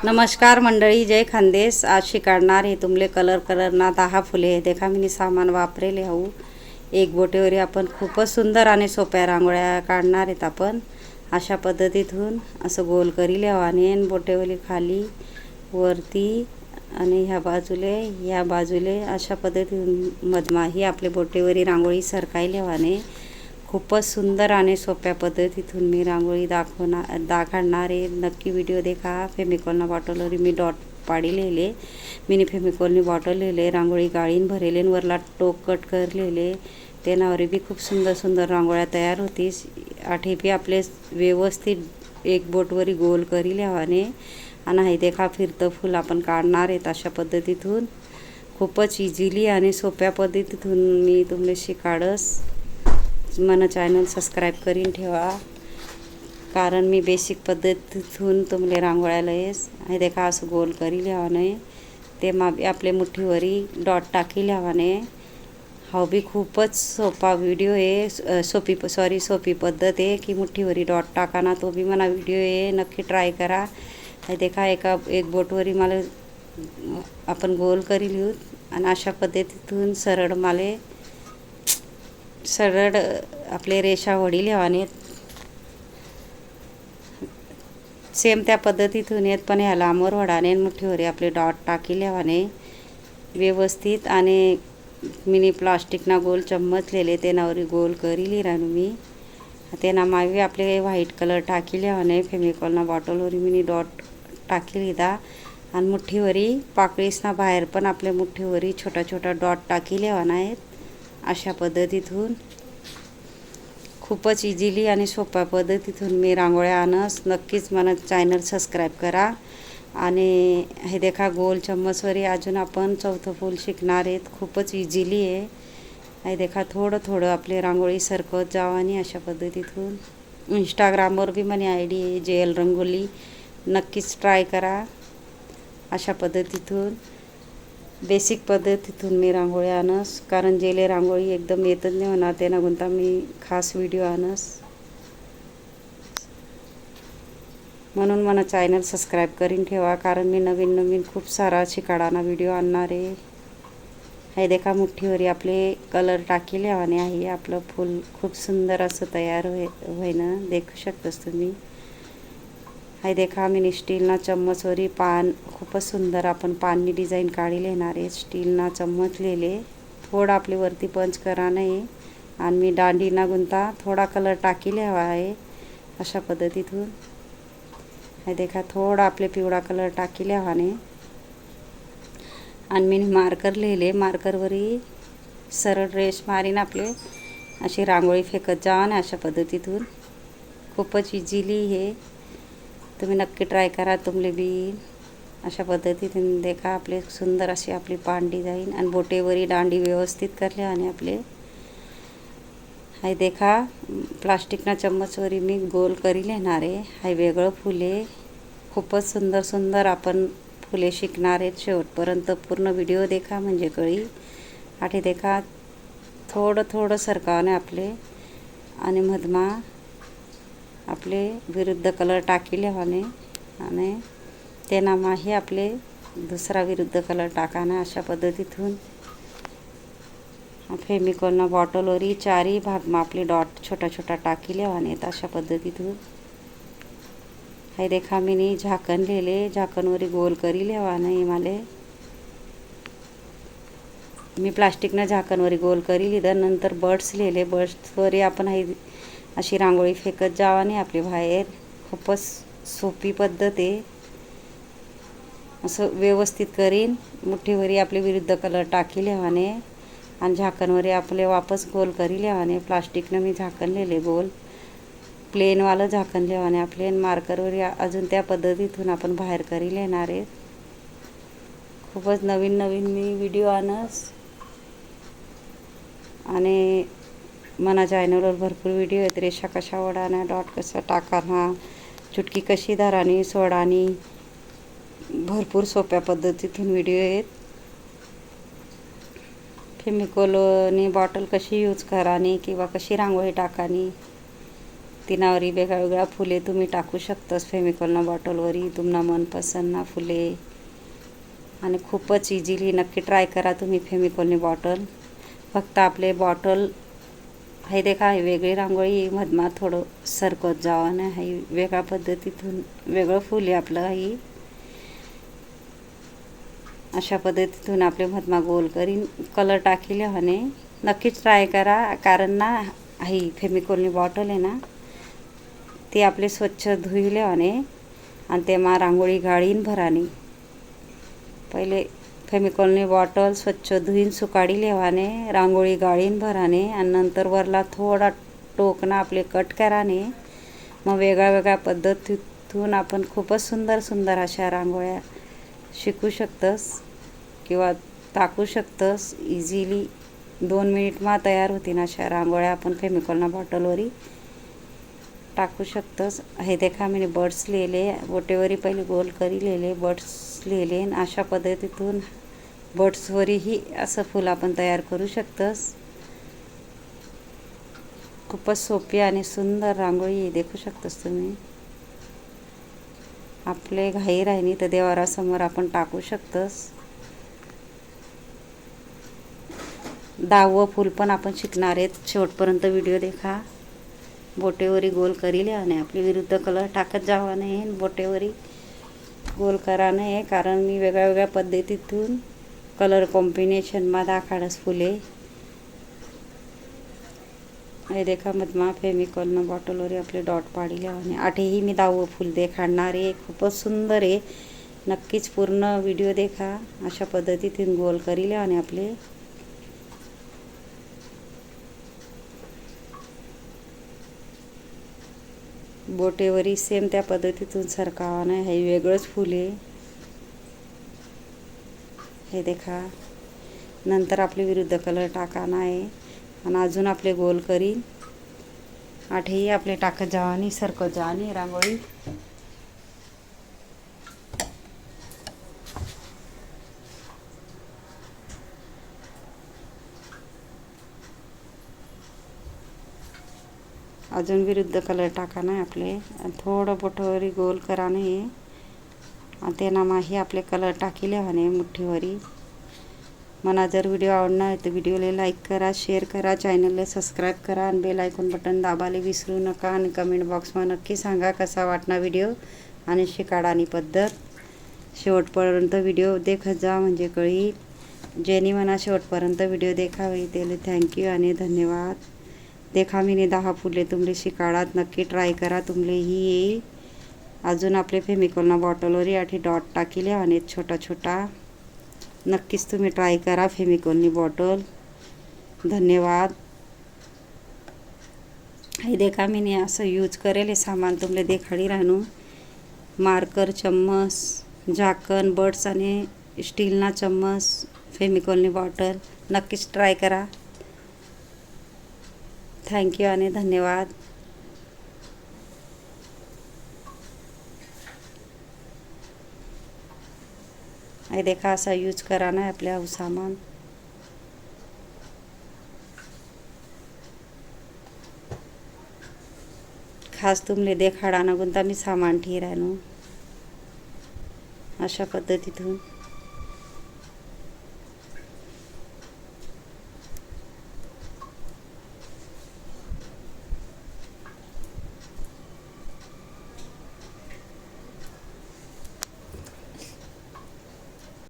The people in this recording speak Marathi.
नमस्कार मंडळी, जय खानदेश। आज शिकाडणार हे तुमले कलर ना 10 फुले देखा मी सामान वापरेले हाऊ। एक बोटेवरी आपण खूपच सुंदर आणि सोप्या रांगोळ्या काढणार आहेत। आपण अशा पद्धतीतून असं गोल करी लेवाने बोटेवरी खाली वरती आणि ह्या बाजूले अशा पद्धतीतून मधमाही आपले बोटेवरी रांगोळी सरकाई लेवाने खूपच सुंदर आणि सोप्या पद्धतीतून मी रांगोळी दाखवणार आहे। नक्की व्हिडिओ देखा। फेमिकॉलना बॉटलवर मी डॉट पाडिलेले, मिनी फेमिकॉलनी बॉटल लिहिले, रांगोळी गाळीन भरेले, वरला टोक कट करलेले, तेनावर बी खूप सुंदर सुंदर रांगोळ्या तयार होतीस। आठेपी आपले व्यवस्थित एक बोटवरी गोल करी लेवाने आणि हे देखा फिरतं फूल आपण काढणार आहेत। अशा पद्धतीतून खूपच इझिली आणि सोप्या पद्धतीतून मी तुम्हाला शिकाडस। मन चॅनल सबस्क्राईब करीन ठेवा, कारण मी बेसिक पद्धतीतून तुम्हाला रांगोळ्या लयस। हे देखा असं गोल करी लेवाने ते आपले मुठीवरी डॉट टाकी लेवाने। हा बी खूपच सोपा व्हिडिओ आहे, सोपी पद्धत आहे की मुठीवरी डॉट टाकाना। तो बी मला व्हिडिओ आहे, नक्की ट्राय करा। हे देखा एक बोटवरी मला आपण गोल करी लिहू आणि अशा पद्धतीतून सरळ आपले रेषा वडी लेवाने सेम त्या पद्धतीतून येत, पण ह्या लांबवर वडाने मुठीवरी आपले डॉट टाकी लेवाने व्यवस्थित आणि मिनी प्लास्टिकना गोल चम्मच लेले तेनावरी गोल करी लिरानू मी तेना मावी आपले व्हाईट कलर टाकी लेवाने फेमिकॉलना बॉटलवरी मिनी डॉट टाकी लिदा आणि मुठीवरी पाकळीसना बाहेर पण आपल्या मुठीवरी छोटा छोटा डॉट टाकी लेवाना आहेत। अशा पद्धतीतून खूपच इझिली आणि सोप्या पद्धतीतून मी रांगोळ्या आणस। नक्कीच मला चॅनल सबस्क्राईब करा। आणि हे देखा गोल चम्मचवरी अजून आपण चौथं फूल शिकणार आहेत। खूपच इझिली आहे। हे देखा थोडं आपले रांगोळी सरकत जावा आणि अशा पद्धतीतून इंस्टाग्रामवर बी मनी आयडी आहे जेल रंगोली, नक्कीच ट्राय करा। अशा पद्धतीतून बेसिक पद्धतीतून मी रांगोळी आणस, कारण जेले रांगोळी एकदम येतच नाही होणार त्यांना गुंता मी खास व्हिडिओ आणस। म्हणून मला चॅनल सबस्क्राईब करीन ठेवा, कारण मी नवीन खूप सारा शिकाडाना व्हिडिओ आणणार आहे। हे देखा मुठीवरी आपले कलर टाकी लेवाने आहे। आपलं फूल खूप सुंदर असं तयार होईना देखू शकतस तुम्ही। हे देखा मी स्टीलना चम्मचवरी पान खूपच सुंदर आपण पाननी डिझाईन काढी लेणार आहे। स्टीलना चम्मच लेले थोडा आपले वरती पंच करा नाही आणि मी दांडीना गुंता थोडा कलर टाकी लेवा आहे। अशा पद्धतीतून हे देखा थोडा आपले पिवळा कलर टाकी लेवाने आणि मी मार्कर लिहिले, मार्करवरी सरळ रेष मारीन आपले अशी रांगोळी फेकत जावा ना। अशा पद्धतीतून खूपच इझिली हे तुम्ही नक्की ट्राय करा तुमले बी। अशा पद्धतीतून देखा आपले सुंदर अशी आपली पान डिझाईन आणि बोटेवरी दांडी व्यवस्थित करले आणि आपले हे देखा प्लास्टिकना चम्मचवरी मी गोल करी लेणार आहे। हे वेगळं फुले खूपच सुंदर आपण फुले शिकणार आहेत। शेवटपर्यंत पूर्ण व्हिडिओ देखा म्हणजे कळी। आठे देखा थोडं सरकावणे आपले आणि मधमा आपले विरुद्ध कलर टाकी लेवाने आणि तेना माही आपले दुसरा विरुद्ध कलर टाकाना। अशा पद्धतीतून फेमिकॉलना बॉटलवरी चारी भागमा आपले डॉट छोटा टाकी लेवाने। अशा पद्धतीतून हे देखा मी झाकण लिहिले, झाकणवरी गोल करी लेवाने माले मी प्लास्टिकना झाकणवरी गोल करी लिहिलं। नंतर बर्ड्स लिहिले, बर्ड्सवरी आपण हे अशी रांगोळी फेकत जावाने आपली बाहेर। खूपच सोपी पद्धत आहे। असं व्यवस्थित करीन मुठीवरी आपले विरुद्ध कलर टाकी लेवाने आणि झाकणवरी आपले वापस गोल करी लेवाने। प्लास्टिकनं मी झाकण लिहिले गोल प्लेनवालं झाकण लेवाने आपले मार्करवरी अजून त्या पद्धतीतून आपण बाहेर करी लेणार आहे। खूपच नवीन मी व्हिडिओ आणस आणि मना चॅनलवर भरपूर व्हिडिओ आहेत। रेषा कशा वडाना, डॉट कसा टाकाना, चुटकी कशी धरानी सोडानी, भरपूर सोप्या पद्धतीतून व्हिडिओ आहेत। फेमिकॉलनी बॉटल कशी यूज करानी किंवा कशी रांगोळी टाकानी तिनावरी वेगळ्या फुले तुम्ही टाकू शकतास फेमिकॉलना बॉटलवरी तुम्हाला मनपसंत ना फुले आणि खूपच इझिली नक्की ट्राय करा तुम्ही फेमिकॉलनी बॉटल. फक्त आपले बॉटल हे देखा हे वेगळी रांगोळी मधमा थोडं सरकत जावं ना हे वेगळ्या पद्धतीतून वेगळं फुल आहे आपलं. ही अशा पद्धतीतून आपले मधमा गोल करीन कलर टाकीले हने नक्कीच ट्राय करा. कारण ना ही फेमिकॉलनी बॉटल आहे ना ती आपले स्वच्छ धुईले हने आणि तेमा रांगोळी गाळीन भरानी. पहिले फेमिकॉलनी बॉटल स्वच्छ धुईन सुकाडी लेवाने रांगोळी गाळीन भराने आणि नंतर वरला थोडा टोकना आपले कट कराने. मग वेगळ्या पद्धतीतून आपण खूपच सुंदर अशा रांगोळ्या शिकू शकतस किंवा टाकू शकतस. इझिली 2 मिनिटमा तयार होतील अशा रांगोळ्या आपण फेमिकॉलना बॉटलवरी टाकू शकतस. हे देखा मी बर्ड्स लिहिले बोटेवरी पहिले गोल करी लिहिले बर्ड्स लिहिले. अशा पद्धतीतून बर्ड्सवरीही असं फूल आपण तयार करू शकतस. खूपच सोपी आणि सुंदर रांगोळी देखू शकतस तुम्ही. आपले घाई राहिनी तर देवारासमोर आपण टाकू शकतस. 10वं फूल पण आपण शिकणार आहेत. शेवटपर्यंत व्हिडिओ देखा. बोटेवरी गोल करीले आणि आपली विरुद्ध कलर टाकत जावा नाही बोटेवरी गोल करा नाही. कारण मी वेगळ्या पद्धतीतून कलर कॉम्बिनेशनमा दाखाडस फुले. हे देखा मधमा फेमिकॉलनं बॉटलवरी आपले डॉट पाडिले आणि आठेही मी 10वं फूल देखाडणार आहे. खूपच सुंदर आहे. नक्कीच पूर्ण व्हिडिओ देखा. अशा पद्धतीतून गोल करीले आणि आपले बोटेवरी सेम त्या पद्धतीतून सरकावा नाही. हे वेगळंच फूल आहे. हे देखा. नंतर आपले विरुद्ध कलर टाकाना आहे आणि अजून आपले गोल करीन. आठेही आपले टाकत जावानी सरकत जावानी रांगोळी. अजून विरुद्ध कलर टाकाना आपले थोडं बोटावरी गोल कराने आणि तेनामाही आपले कलर टाकीले हने मुठ्ठीवरी. मला जर व्हिडिओ आवडणार आहे तर व्हिडिओला लाईक करा, शेअर करा, चॅनलला सबस्क्राईब करा आणि बेल आयकॉन बटन दाबायला विसरू नका. आणि कमेंट बॉक्समध्ये नक्की सांगा कसा वाटणार व्हिडिओ आणि शिकाडानी पद्धत. शेवटपर्यंत व्हिडिओ देखत जा म्हणजे कळील. जेनी म्हणा शेवटपर्यंत व्हिडिओ देखावी त्याला थँक्यू आणि धन्यवाद. देखा मी 10 फुले तुमले शिकाडात नक्की ट्राय करा तुमलेही येईल. अजून आपले फेमिकॉलना बॉटलवरी आठी डॉट टाकीले आणि छोटा नक्कीच तुम्ही ट्राय करा फेमिकॉलनी बॉटल. धन्यवाद. हे देखा मी असं यूज करेल हे सामान तुमले देखाडी राहणू. मार्कर, चम्मच, झाकण, बर्ड्स आणि स्टीलना चम्मच, फेमिकॉलनी बॉटल नक्कीच ट्राय करा. थँक्यू आणि धन्यवाद. हे देखा असा यूज करा ना आपल्या सामान. खास तुमले देखाडा ना कोणता मी सामान ठी राहणू अशा पद्धतीतून.